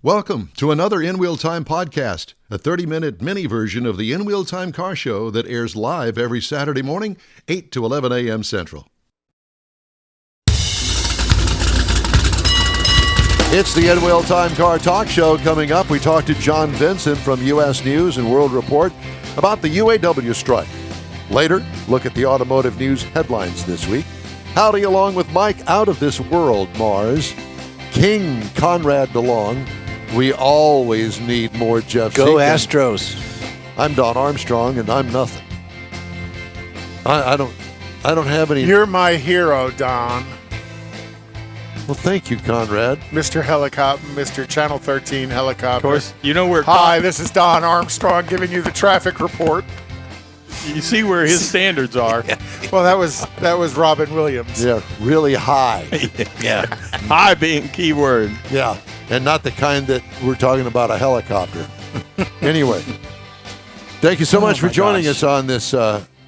Welcome to another In Wheel Time podcast, a 30-minute mini version of the In Wheel Time car show that airs live every Saturday morning, 8 to 11 a.m. Central. It's the In Wheel Time car talk show. Coming up, we talk to John Vincent from U.S. News and World Report about the UAW strike. Later, look at the automotive news headlines this week. Howdy along with Mike out of this world, Mars. King Conrad DeLong. We always need more Jeff Go Seekin. Astros. I'm Don Armstrong, and I'm nothing. I don't have any. You're my hero, Don. Well, thank you, Conrad. Mr. Helicopter, Mr. Channel 13 Helicopter. Of course, you know where. Hi, this is Don Armstrong giving you the traffic report. You see where his standards are. Well, that was Robin Williams. Yeah, really high. Yeah. High being key word. Yeah, and not the kind that we're talking about a helicopter. Anyway, thank you so much for joining us on this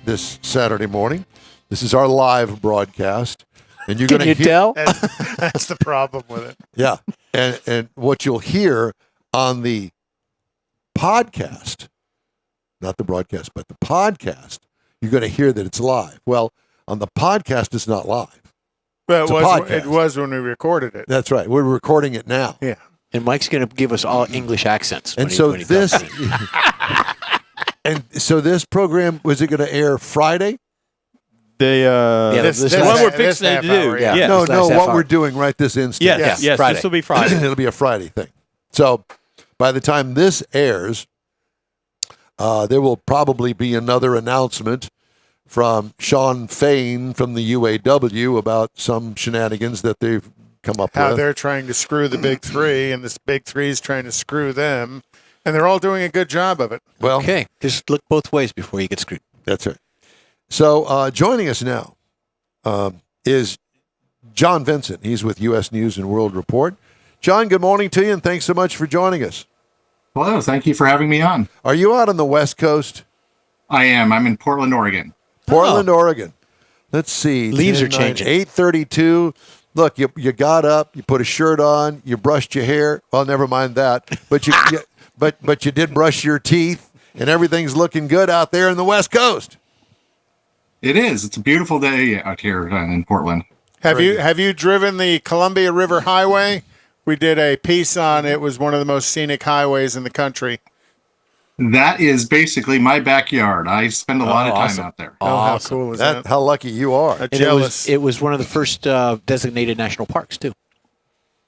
this Saturday morning. This is our live broadcast, and you're going to tell? That's the problem with it. Yeah, and what you'll hear on the podcast, not the broadcast, but the podcast, you're going to hear that it's live. Well, on the podcast, it's not live. But It's a podcast. it was when we recorded it. That's right. We're recording it now. Yeah. And Mike's going to give us all English accents. And so this, and so this program, was it going to air Friday? They this what we're this fixing to half do. hour, yeah. Yes. No, this last half what hour. we're doing right this instant. Yes. Yeah, Friday. This will be Friday. It'll be a Friday thing. So by the time this airs, there will probably be another announcement from Sean Fain from the UAW about some shenanigans that they've come up How with. they're trying to screw the big three, and this big three is trying to screw them, and they're all doing a good job of it. Well, Okay. Just look both ways before you get screwed. that's right. So joining us now is John Vincent. He's with U.S. News and World Report. John, good morning to you, and thanks so much for joining us. Hello, thank you for having me on. Are you out on the West Coast? I am. I'm in Portland, Oregon. Portland, Oregon. Let's see. Leaves 10, are changing. 8:32. Look, you got up, you put a shirt on, you brushed your hair. Well, never mind that. But but you did brush your teeth, and everything's looking good out there in the West Coast. It is. It's a beautiful day out here in Portland. Have you driven the Columbia River Highway? We did a piece on it. Was one of the most scenic highways in the country. That is basically my backyard. I spend a lot of time awesome. out there. Oh, how cool is that? How lucky you are. And Jealous. it was one of the first designated national parks, too.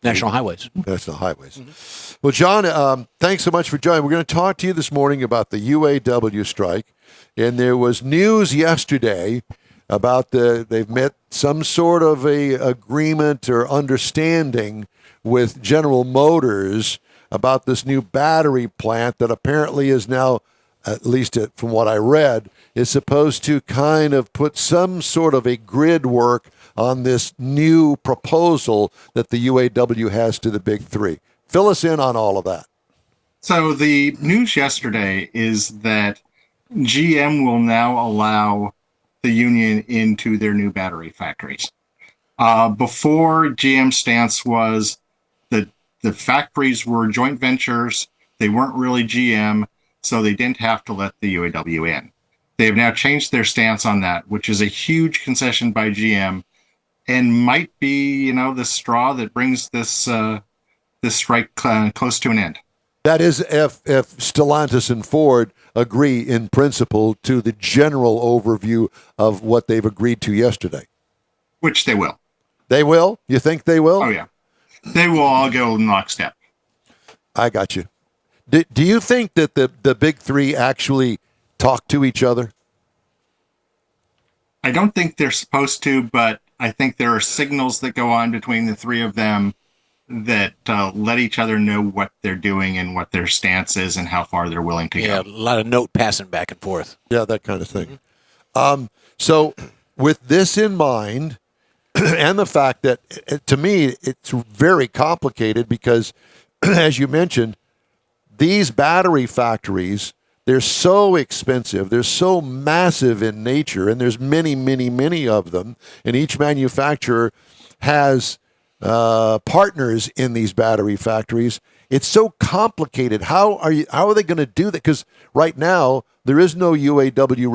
National highways. That's the highways. Well, John, thanks so much for joining. We're going to talk to you this morning about the UAW strike. And there was news yesterday about they've met some sort of a agreement or understanding with General Motors about this new battery plant that apparently is now, at least from what I read, is supposed to kind of put some sort of a grid work on this new proposal that the UAW has to the big three. Fill us in on all of that. So the news yesterday is that GM will now allow the union into their new battery factories. Before, GM's stance was that the factories were joint ventures. They weren't really GM, so they didn't have to let the UAW in. They have now changed their stance on that, which is a huge concession by GM and might be, the straw that brings this strike close to an end. That is if Stellantis and Ford agree in principle to the general overview of what they've agreed to yesterday. Which they will. They will? You think they will? Oh, yeah. They will all go in lockstep. I got you. Do you think that the big three actually talk to each other? I don't think they're supposed to, but I think there are signals that go on between the three of them that let each other know what they're doing and what their stance is and how far they're willing to Yeah, go. a lot of note passing back and forth. Yeah, that kind of thing. So with this in mind, and the fact that, to me, it's very complicated because, as you mentioned, these battery factories, they're so expensive, they're so massive in nature, and there's many, many, many of them, and each manufacturer has partners in these battery factories, It's so complicated. How are they going to do that? Because right now there is no UAW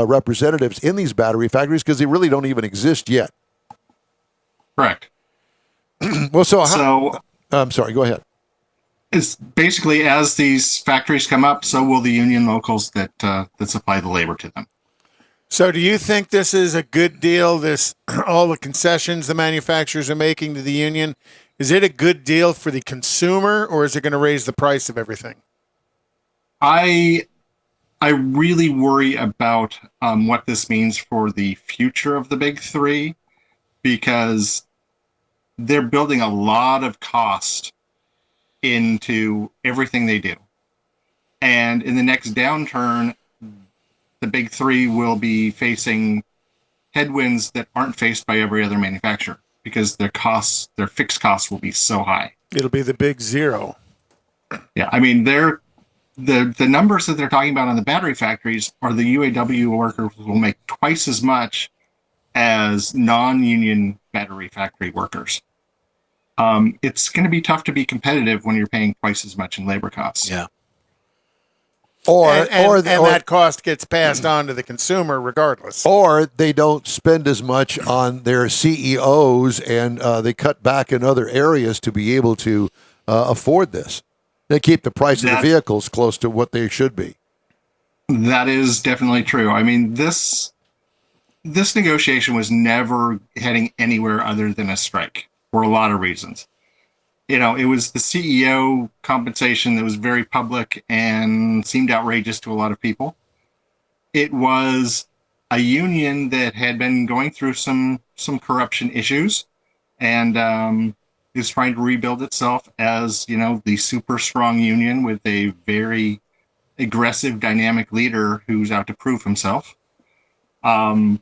representatives in these battery factories because they really don't even exist yet. Correct. Well, So I'm sorry. Go ahead. it's basically as these factories come up, so will the union locals that supply the labor to them. So, do you think this is a good deal? This all the concessions the manufacturers are making to the union, is it a good deal for the consumer, or is it going to raise the price of everything? I really worry about what this means for the future of the big three, because they're building a lot of cost into everything they do. And in the next downturn, the big three will be facing headwinds that aren't faced by every other manufacturer because their fixed costs will be so high. It'll be the big zero. Yeah, I mean, the numbers that they're talking about on the battery factories are the UAW workers will make twice as much as non-union battery factory workers. It's going to be tough to be competitive when you're paying twice as much in labor costs. Yeah. Or that cost gets passed on to the consumer regardless. Or they don't spend as much on their CEOs and they cut back in other areas to be able to afford this. They keep the price of the vehicles close to what they should be. That is definitely true. I mean, this negotiation was never heading anywhere other than a strike for a lot of reasons. You know, it was the CEO compensation that was very public and seemed outrageous to a lot of people. It was a union that had been going through some corruption issues and is trying to rebuild itself as, you know, the super strong union with a very aggressive, dynamic leader who's out to prove himself. And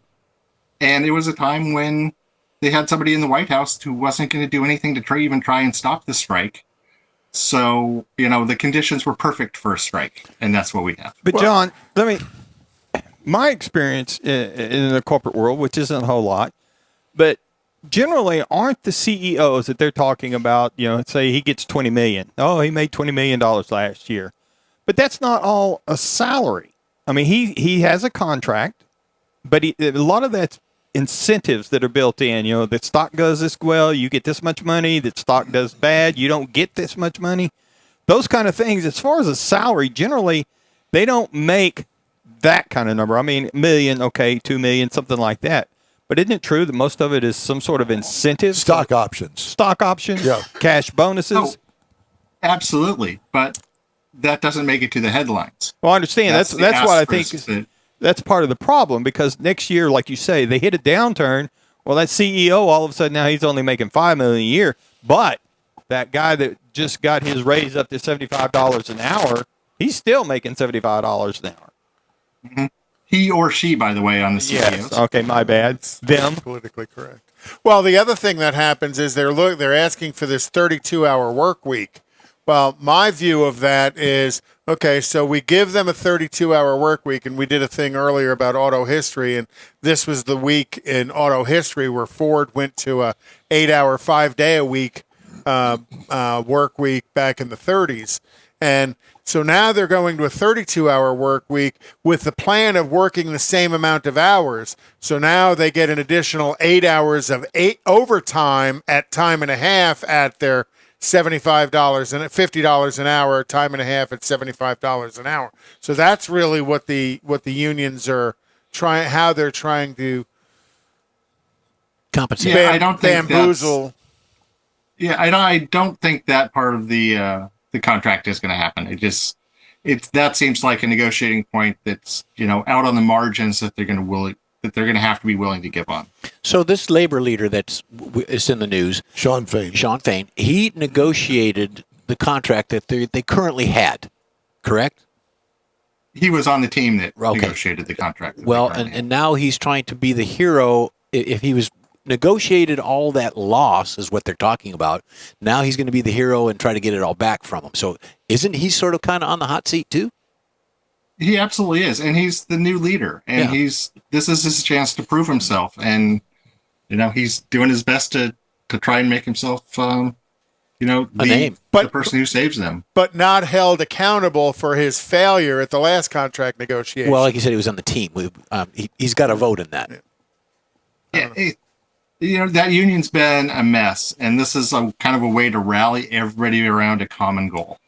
it was a time when they had somebody in the White House who wasn't going to do anything to even try and stop the strike. So, you know, the conditions were perfect for a strike, and that's what we have. But John, my experience in the corporate world, which isn't a whole lot, but generally aren't the CEOs that they're talking about, you know, say he gets $20 million. Oh, he made $20 million last year. But that's not all a salary. I mean, he has a contract, but a lot of that's incentives that are built in. You know, the stock does this well, you get this much money. That stock does bad, you don't get this much money. Those kind of things. As far as a salary, generally, they don't make that kind of number. I mean, million, okay, 2 million, something like that. But isn't it true that most of it is some sort of incentive? Stock options. Yeah. Cash bonuses? Oh, absolutely. But that doesn't make it to the headlines. Well, I understand. That's what I think that's part of the problem, because next year, like you say, they hit a downturn. Well, that CEO, all of a sudden now he's only making $5 million a year. But that guy that just got his raise up to $75 an hour, he's still making $75 an hour. Mm-hmm. He or she, by the way, on the CEOs. Yes. Okay, my bad. Them. Politically correct. Well, the other thing that happens is they're asking for this 32-hour work week. Well, my view of that is, okay, so we give them a 32-hour work week, and we did a thing earlier about auto history, and this was the week in auto history where Ford went to a 8-hour, 5-day-a-week work week back in the 30s. And so now they're going to a 32-hour work week with the plan of working the same amount of hours. So now they get an additional 8 hours of overtime at time and a half at their $75 and $50 an hour, time and a half at $75 an hour. So that's really what the unions are trying, how they're trying to compensate. Yeah, I don't think bamboozle. I don't think that part of the contract is going to happen. That seems like a negotiating point that's, you know, out on the margins that they're going to have to be willing to give on. So this labor leader is in the news, Sean Fain, he negotiated the contract that they currently had, correct? He was on the team that negotiated the contract. Well, and now he's trying to be the hero. If he was negotiated all that loss is what they're talking about, now he's going to be the hero and try to get it all back from him. So isn't he sort of kind of on the hot seat too? He absolutely is, and he's the new leader, and this is his chance to prove himself, and you know he's doing his best to try and make himself name. But- person who saves them. but not held accountable for his failure at the last contract negotiation. Well, like you said, he was on the team. He's got a vote in that. Yeah, that union's been a mess, and this is a kind of a way to rally everybody around a common goal.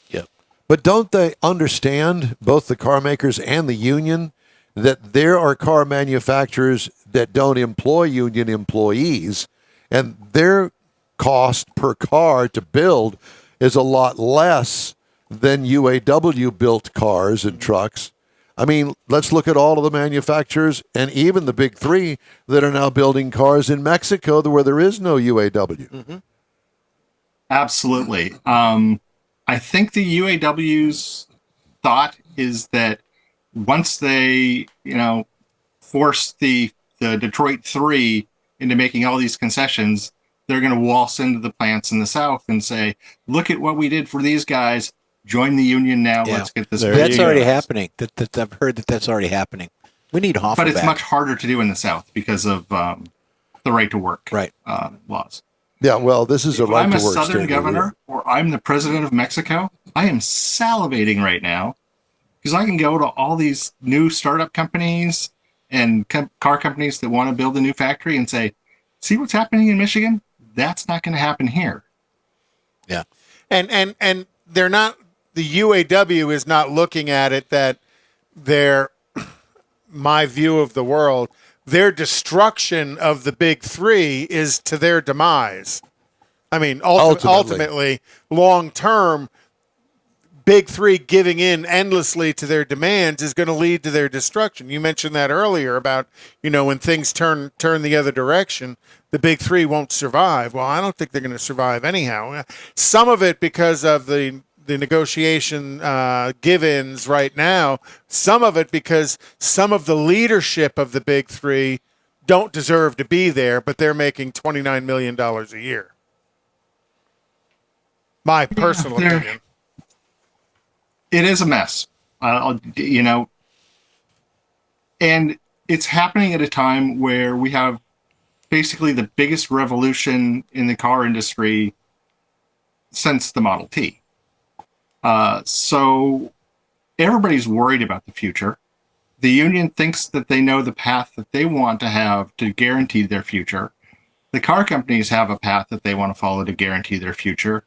Yep. But don't they understand, both the car makers and the union, that there are car manufacturers that don't employ union employees, and their cost per car to build is a lot less than UAW built cars and trucks? I mean, let's look at all of the manufacturers and even the big three that are now building cars in Mexico where there is no UAW. Mm-hmm. Absolutely. I think the UAW's thought is that once they, force the Detroit 3 into making all these concessions, they're going to waltz into the plants in the South and say, look at what we did for these guys. Join the union now. Yeah. Let's get this. That's already happening. I've heard that's already happening. We need Hoffa But it's back. much harder to do in the South because of the right to work laws. Yeah, well, this is a If right I'm to a work Southern standard governor or I'm the president of Mexico, I am salivating right now because I can go to all these new startup companies and car companies that want to build a new factory and say, see what's happening in Michigan? That's not going to happen here. Yeah. And they're not, the UAW is not looking at it that my view of the world, their destruction of the big three is to their demise. I mean, ultimately long term, big three giving in endlessly to their demands is going to lead to their destruction. You mentioned that earlier about, when things turn the other direction, the big three won't survive. Well, I don't think they're going to survive anyhow. Some of it because of the negotiation give-ins right now. Some of it because some of the leadership of the big three don't deserve to be there, but they're making $29 million a year. My personal opinion. It is a mess, and it's happening at a time where we have basically the biggest revolution in the car industry since the Model T. So everybody's worried about the future. The union thinks that they know the path that they want to have to guarantee their future. The car companies have a path that they want to follow to guarantee their future.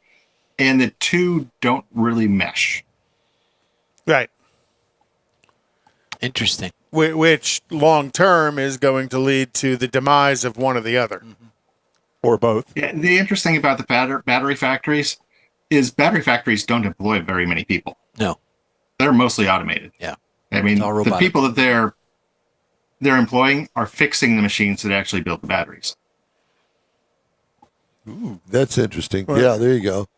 And the two don't really mesh. Right. Interesting. Which long term is going to lead to the demise of one or the other. Mm-hmm. Or both. Yeah, the interesting about the battery factories is battery factories don't employ very many people. No. They're mostly automated. Yeah. I mean, all the robotic. people that they're employing are fixing the machines that actually build the batteries. Ooh, that's interesting. Yeah, there you go.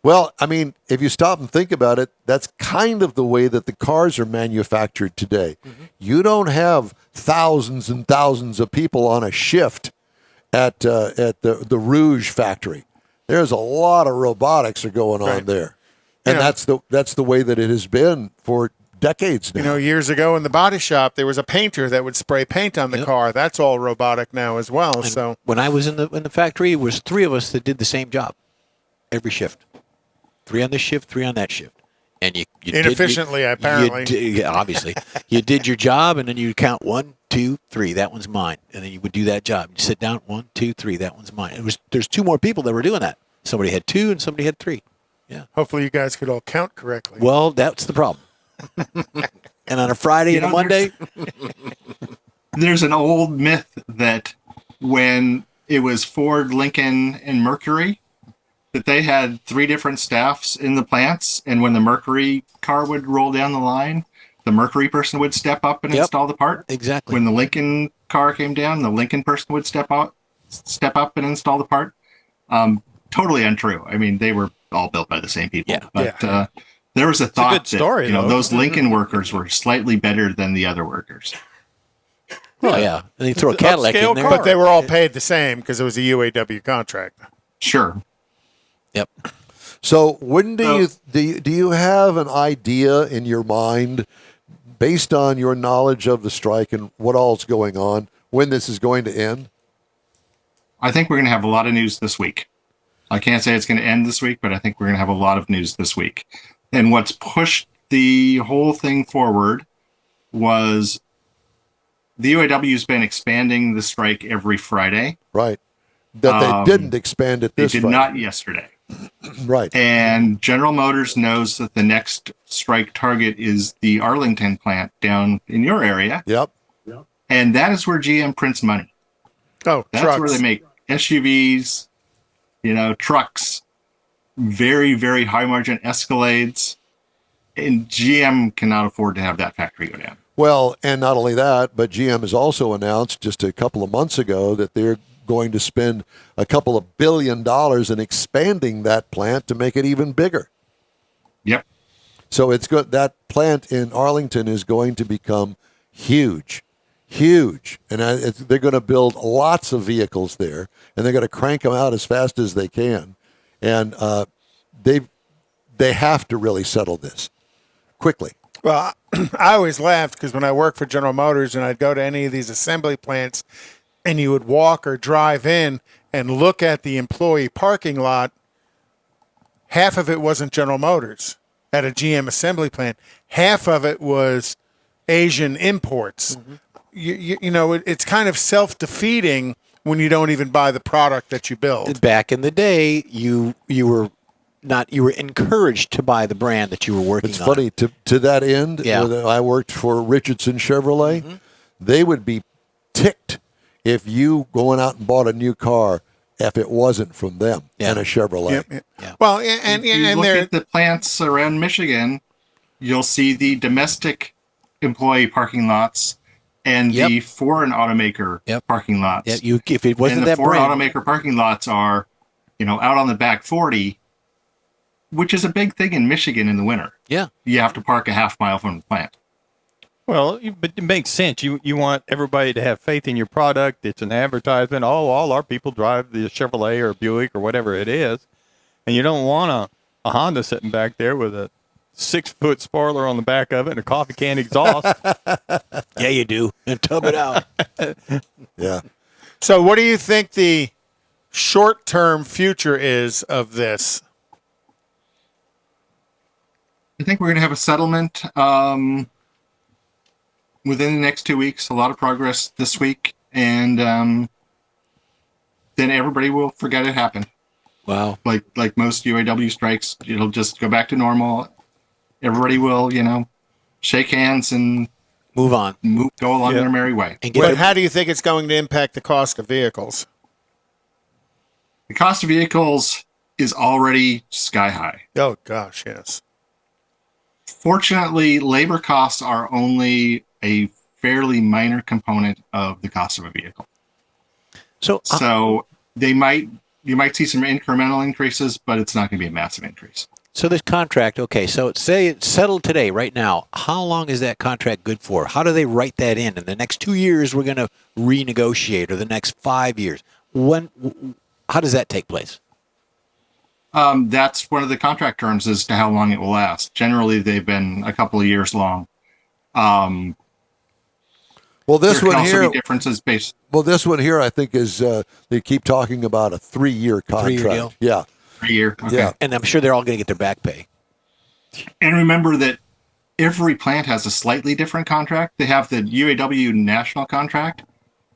Well, I mean, if you stop and think about it, that's kind of the way that the cars are manufactured today. Mm-hmm. You don't have thousands and thousands of people on a shift at the Rouge factory. There's a lot of robotics are going on there, and that's the way that it has been for decades now. Years ago in the body shop, there was a painter that would spray paint on the car. That's all robotic now as well. And so when I was in the factory, it was three of us that did the same job every shift. 3 on this shift, 3 on that shift. And you inefficiently, apparently. Obviously. You did your job, and then you count 1, 2, 3. That one's mine. And then you would do that job. You sit down, 1, 2, 3. That one's mine. There's 2 more people that were doing that. Somebody had 2, and somebody had 3. Yeah. Hopefully, you guys could all count correctly. Well, that's the problem. And on a Friday and a Monday, there's an old myth that when it was Ford, Lincoln, and Mercury, that they had 3 different staffs in the plants, and when the Mercury car would roll down the line, the Mercury person would step up and install the part. Exactly. When the Lincoln car came down, the Lincoln person would step up and install the part. Totally untrue. I mean, they were all built by the same people. Yeah. But there was a thought good story, that though. those Lincoln workers were slightly better than the other workers. oh yeah, and you throw a It's an Cadillac upscale in there. car. But they were all paid the same because it was a UAW contract. Sure. Yep. So when do you have an idea in your mind, based on your knowledge of the strike and what all's going on, when this is going to end? I think we're going to have a lot of news this week. I can't say it's going to end this week, but I think we're going to have a lot of news this week. And what's pushed the whole thing forward was the UAW's been expanding the strike every Friday. Right. That they didn't expand it this They did Friday. not yesterday. Right. And General Motors knows that the next strike target is the Arlington plant down in your area. Yep. And that is where GM prints money. Oh, That's trucks. where they make SUVs, trucks, very, very high margin Escalades. And GM cannot afford to have that factory go down. Well, and not only that, but GM has also announced just a couple of months ago that they're going to spend a couple of $1 billion in expanding that plant to make it even bigger. Yep. So it's good. That plant in Arlington is going to become huge, huge, and they're going to build lots of vehicles there, and they're going to crank them out as fast as they can, and they have to really settle this quickly. Well, I always laughed because when I worked for General Motors and I'd go to any of these assembly plants and you would walk or drive in and look at the employee parking lot, half of it wasn't General Motors at a GM assembly plant. Half of it was Asian imports. Mm-hmm. It's kind of self-defeating when you don't even buy the product that you build. Back in the day, you were encouraged to buy the brand that you were working on. It's funny, to that end, Yeah. when I worked for Richardson Chevrolet, Mm-hmm. they would be ticked if you going out and bought a new car if it wasn't from them and a Chevrolet. Yep, yep. Yeah. Well, and Look they're at the plants around Michigan, you'll see the domestic employee parking lots and the foreign automaker parking lots. Yeah, if it wasn't and the that foreign brand, automaker parking lots are, out on the back 40, which is a big thing in Michigan in the winter. yeah, You have to park a half mile from the plant. Well, but it makes sense. You want everybody to have faith in your product. It's an advertisement. Oh, all our people drive the Chevrolet or Buick or whatever it is. And you don't want a Honda sitting back there with a 6-foot spoiler on the back of it and a coffee can exhaust. yeah, you do, and tub it out. Yeah. So what do you think the short-term future is of this? I think we're going to have a settlement within the next 2 weeks. A lot of progress this week, and then everybody will forget it happened. Wow. Like most UAW strikes, it'll just go back to normal. Everybody will, shake hands and Move on. go along their merry way. And But how do you think it's going to impact the cost of vehicles? The cost of vehicles is already sky high. Oh, gosh, yes. Fortunately, labor costs are only a fairly minor component of the cost of a vehicle. So you might see some incremental increases, but it's not going to be a massive increase. So this contract, okay, so say it's settled today, right now. How long is that contract good for? How do they write that in? In the next 2 years, we're going to renegotiate, or the next 5 years. How does that take place? That's one of the contract terms as to how long it will last. Generally, they've been a couple of years long. Well, There this can one also here. be differences based. Well, this one here, I think, is they keep talking about a 3-year contract. 3-year deal? Yeah. Per year. Okay. Yeah. And I'm sure they're all going to get their back pay. And remember that every plant has a slightly different contract. They have the UAW national contract,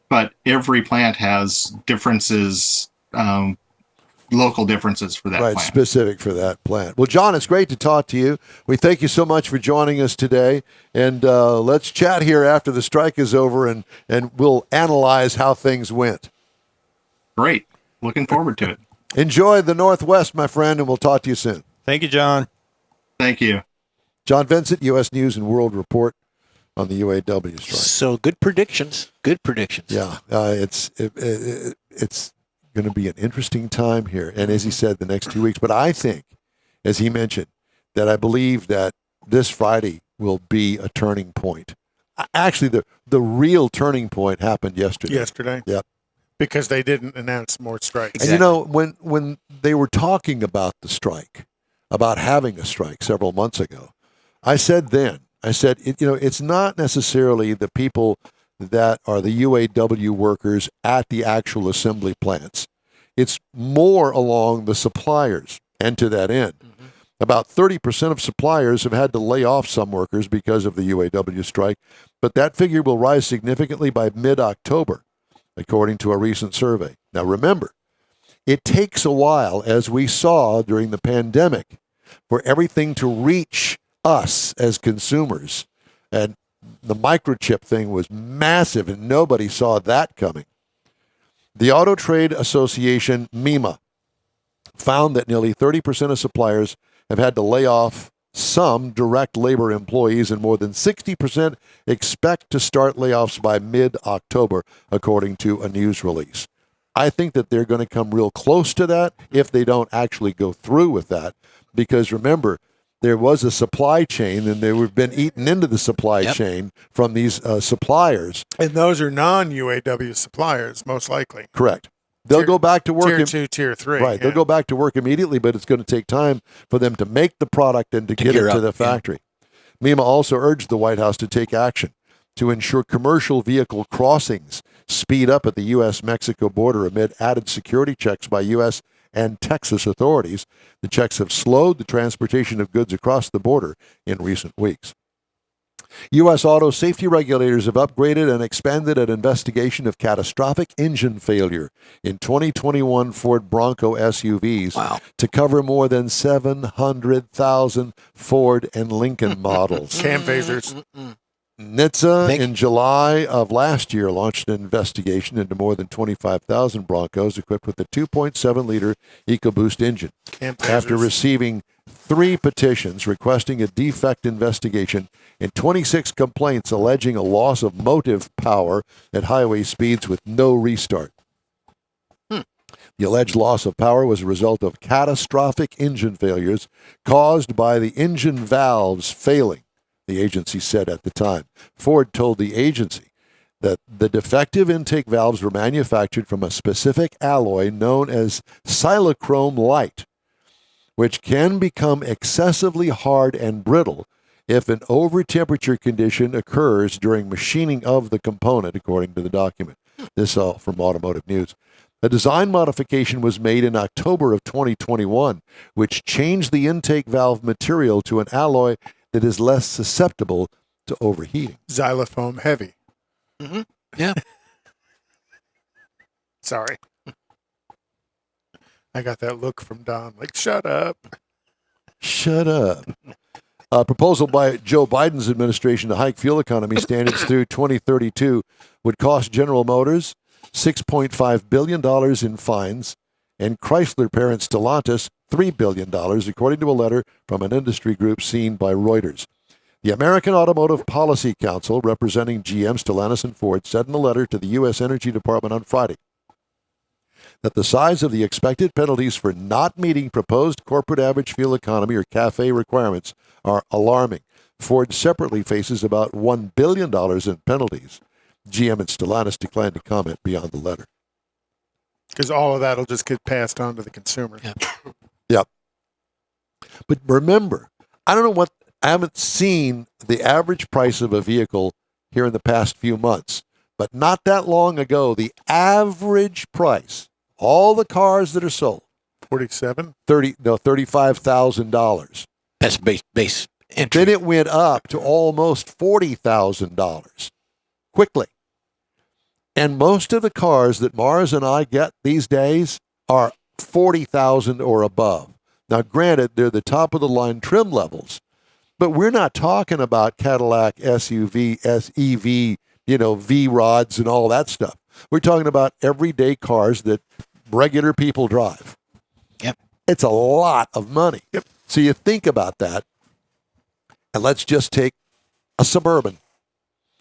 but every plant has differences, local differences for that Right, plant. specific for that plant. Well, John, it's great to talk to you. We thank you so much for joining us today. And let's chat here after the strike is over, and we'll analyze how things went. Great. Looking forward to it. Enjoy the Northwest, my friend, and we'll talk to you soon. Thank you, John. Thank you. John Vincent, U.S. News and World Report on the UAW strike. So good predictions. Good predictions. Yeah, it's going to be an interesting time here. And as he said, the next 2 weeks. But I think, as he mentioned, that I believe that this Friday will be a turning point. Actually, the real turning point happened yesterday. Yesterday? Yep. Because they didn't announce more strikes. And you know, when they were talking about the strike, about having a strike several months ago, I said it's not necessarily the people that are the UAW workers at the actual assembly plants. It's more along the suppliers. And to that end, about 30% of suppliers have had to lay off some workers because of the UAW strike, but that figure will rise significantly by mid-October, according to a recent survey. Now remember, it takes a while, as we saw during the pandemic, for everything to reach us as consumers. And the microchip thing was massive, and nobody saw that coming. The Auto Trade Association, MEMA, found that nearly 30% of suppliers have had to lay off some direct labor employees, and more than 60% expect to start layoffs by mid-October, according to a news release. I think that they're going to come real close to that if they don't actually go through with that, because remember, there was a supply chain, and they've been eaten into the supply chain from these suppliers. And those are non-UAW suppliers, most likely. Correct. They'll go back to work. Tier 2, Tier 3. Right. They'll go back to work immediately, but it's going to take time for them to make the product and to get it to the factory. MEMA also urged the White House to take action to ensure commercial vehicle crossings speed up at the U.S.-Mexico border amid added security checks by U.S. and Texas authorities. The checks have slowed the transportation of goods across the border in recent weeks. U.S. auto safety regulators have upgraded and expanded an investigation of catastrophic engine failure in 2021 Ford Bronco SUVs to cover more than 700,000 Ford and Lincoln models. Cam phasers. NHTSA in July of last year launched an investigation into more than 25,000 Broncos equipped with a 2.7-liter EcoBoost engine. After receiving 3 petitions requesting a defect investigation and 26 complaints alleging a loss of motive power at highway speeds with no restart. The alleged loss of power was a result of catastrophic engine failures caused by the engine valves failing, the agency said at the time. Ford told the agency that the defective intake valves were manufactured from a specific alloy known as silichrome light, which can become excessively hard and brittle if an over-temperature condition occurs during machining of the component, according to the document. This all from Automotive News. A design modification was made in October of 2021, which changed the intake valve material to an alloy that is less susceptible to overheating. Xylophone heavy. Yeah. Sorry. I got that look from Don, like, shut up. Shut up. A proposal by Joe Biden's administration to hike fuel economy standards through 2032 would cost General Motors $6.5 billion in fines and Chrysler parent Stellantis $3 billion, according to a letter from an industry group seen by Reuters. The American Automotive Policy Council, representing GM, Stellantis, and Ford, said in a letter to the U.S. Energy Department on Friday that the size of the expected penalties for not meeting proposed corporate average fuel economy or CAFE requirements are alarming. Ford separately faces about $1 billion in penalties. GM and Stellantis declined to comment beyond the letter. Because all of that will just get passed on to the consumer. Yep. But remember, I haven't seen the average price of a vehicle here in the past few months, but not that long ago, the average price, all the cars that are sold, $35,000. That's base entry. Then it went up to almost $40,000 quickly. And most of the cars that Mars and I get these days are $40,000 or above. Now, granted, they're the top of the line trim levels, but we're not talking about Cadillac SUV, SEV, V-rods and all that stuff. We're talking about everyday cars that regular people drive. Yep. It's a lot of money. Yep. So you think about that, and let's just take a Suburban.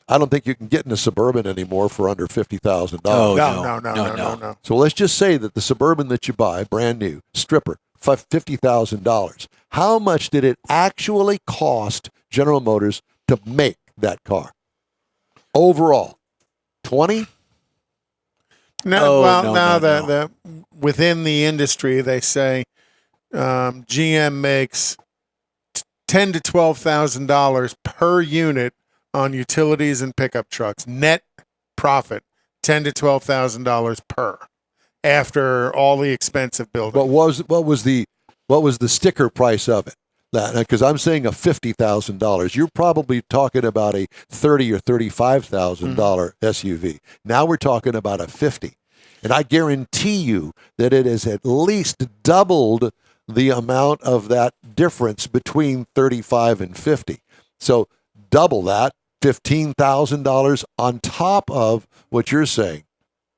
I don't think you can get in a Suburban anymore for under $50,000. Oh, No. So let's just say that the Suburban that you buy, brand new, stripper, $50,000. How much did it actually cost General Motors to make that car? Overall, 20? No, within the industry, they say GM makes $10,000 to $12,000 per unit on utilities and pickup trucks, net profit $10,000 to $12,000 per after all the expense of building. What was the sticker price of it? Because I'm saying a $50,000. You're probably talking about a $30,000 or $35,000 SUV. Now we're talking about a $50,000, and I guarantee you that it has at least doubled the amount of that difference between 35 and 50. So double that, $15,000 on top of what you're saying,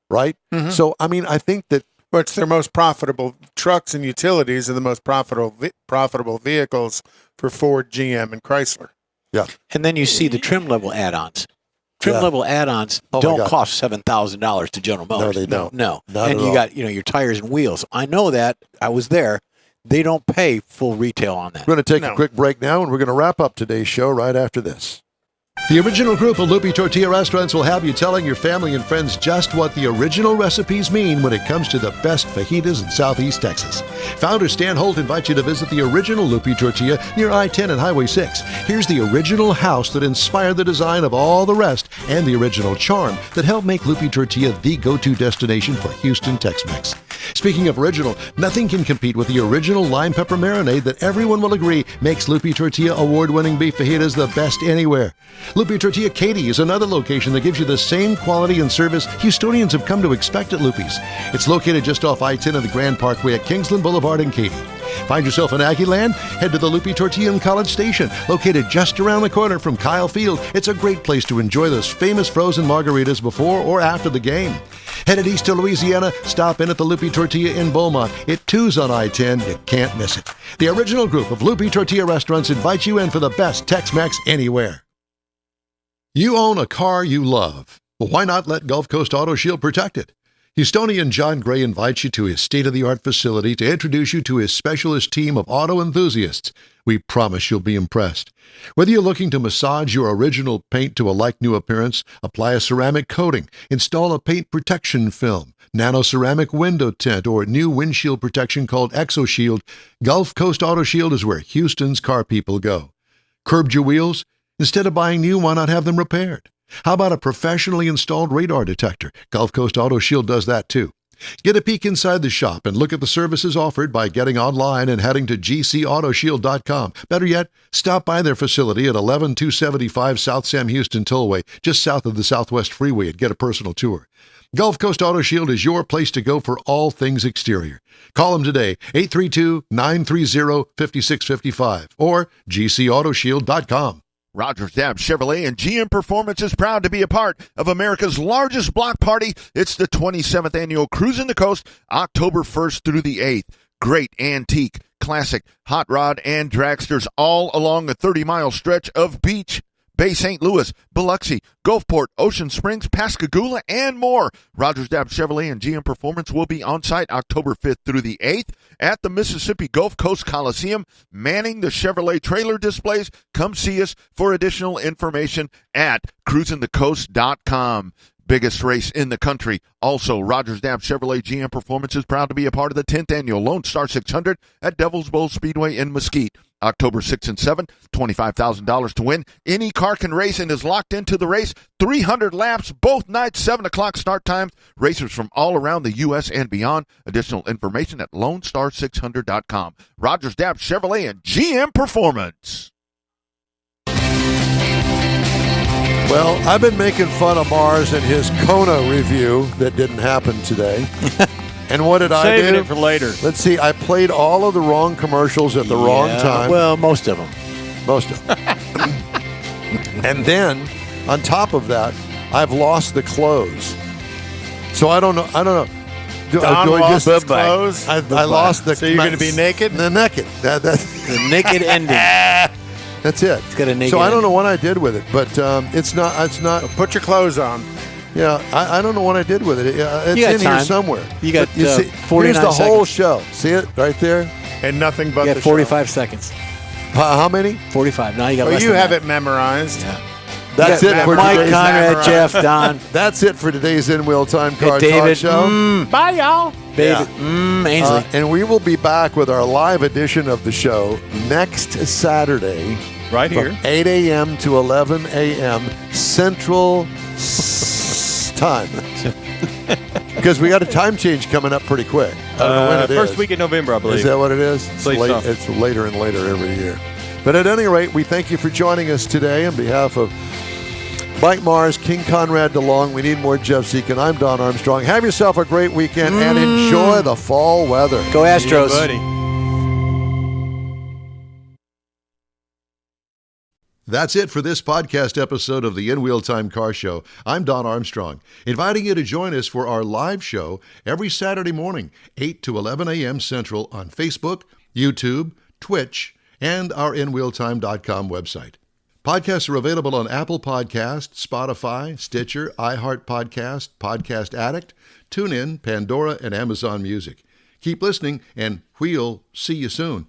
right? Mm-hmm. So I mean, I think that. But it's their most profitable trucks and utilities are the most profitable vehicles for Ford, GM, and Chrysler. Yeah. And then you see the trim level add-ons. Trim level add-ons don't cost $7,000 to General Motors. No, they don't. No. Not and at you all. got your tires and wheels. I know that. I was there. They don't pay full retail on that. We're going to take a quick break now, and we're going to wrap up today's show right after this. The original group of Loopy Tortilla restaurants will have you telling your family and friends just what the original recipes mean when it comes to the best fajitas in Southeast Texas. Founder Stan Holt invites you to visit the original Loopy Tortilla near I-10 and Highway 6. Here's the original house that inspired the design of all the rest and the original charm that helped make Loopy Tortilla the go-to destination for Houston Tex-Mex. Speaking of original, nothing can compete with the original lime pepper marinade that everyone will agree makes Loopy Tortilla award-winning beef fajitas the best anywhere. Loopy Tortilla Katy is another location that gives you the same quality and service Houstonians have come to expect at Loopy's. It's located just off I-10 of the Grand Parkway at Kingsland Boulevard in Katy. Find yourself in Aggie Land? Head to the Loopy Tortilla in College Station, located just around the corner from Kyle Field. It's a great place to enjoy those famous frozen margaritas before or after the game. Headed east to Louisiana, stop in at the Loopy Tortilla in Beaumont. It too's on I-10. You can't miss it. The original group of Loopy Tortilla restaurants invites you in for the best Tex-Mex anywhere. You own a car you love. Well, why not let Gulf Coast Auto Shield protect it? Houstonian John Gray invites you to his state-of-the-art facility to introduce you to his specialist team of auto enthusiasts. We promise you'll be impressed. Whether you're looking to massage your original paint to a like-new appearance, apply a ceramic coating, install a paint protection film, nano-ceramic window tint, or new windshield protection called ExoShield, Gulf Coast Auto Shield is where Houston's car people go. Curbed your wheels? Instead of buying new, why not have them repaired? How about a professionally installed radar detector? Gulf Coast Auto Shield does that too. Get a peek inside the shop and look at the services offered by getting online and heading to gcautoshield.com. Better yet, stop by their facility at 11275 South Sam Houston Tollway, just south of the Southwest Freeway, and get a personal tour. Gulf Coast Auto Shield is your place to go for all things exterior. Call them today, 832-930-5655 or gcautoshield.com. Rogers Dab Chevrolet and GM Performance is proud to be a part of America's largest block party. It's the 27th annual Cruising the Coast, October 1st through the 8th. Great antique, classic, hot rod, and dragsters all along a 30-mile stretch of beach. Bay St. Louis, Biloxi, Gulfport, Ocean Springs, Pascagoula, and more. Rogers Dab Chevrolet and GM Performance will be on site October 5th through the 8th at the Mississippi Gulf Coast Coliseum, manning the Chevrolet trailer displays. Come see us for additional information at cruisingthecoast.com. Biggest race in the country. Also, Rogers Dab Chevrolet GM Performance is proud to be a part of the 10th annual Lone Star 600 at Devil's Bowl Speedway in Mesquite. October 6 and 7, $25,000 to win. Any car can race and is locked into the race. 300 laps, both nights, 7 o'clock start times. Racers from all around the U.S. and beyond. Additional information at LoneStar600.com. Rogers Dab Chevrolet and GM Performance. Well, I've been making fun of Mars and his Kona review that didn't happen today. And what did I do? Saving it for later. Let's see. I played all of the wrong commercials at the wrong time. Well, most of them. Most of them. And then, on top of that, I've lost the clothes. So I don't know. Do Don I lost just his clothes. I lost the. So you're going to be naked? The naked. The naked ending. That's it. It's got a naked So I don't know ending. what I did with it, but it's not. Put your clothes on. Yeah, I don't know what I did with it. It's You got in here time. somewhere. You got, But see, 49 here's the whole seconds. show. See it right there? And nothing but You the got 45 seconds. How many? 45. Now you got show. less You than have that. it memorized. Yeah. That's You it got for Mike, today's. Conrad, Jeff, Don. That's it for today's In Wheel Time Hey, Car David. Talk Show. Bye, y'all. David. Ainsley. And we will be back with our live edition of the show next Saturday. Right here. From 8 a.m. to 11 a.m. Central Standard time. Because we got a time change coming up pretty quick. I don't know when it First is. week in November, I believe. Is that what it is? It's, Believe so. it's later and later every year. But at any rate, we thank you for joining us today on behalf of Mike Mars, King Conrad DeLong. We need more Jeff Zekin. I'm Don Armstrong. Have yourself a great weekend and enjoy the fall weather. Go Astros. Yeah, buddy. That's it for this podcast episode of the In Wheel Time Car Show. I'm Don Armstrong, inviting you to join us for our live show every Saturday morning, 8 to 11 a.m. Central on Facebook, YouTube, Twitch, and our InWheelTime.com website. Podcasts are available on Apple Podcasts, Spotify, Stitcher, iHeart Podcast, Podcast Addict, TuneIn, Pandora, and Amazon Music. Keep listening, and we'll see you soon.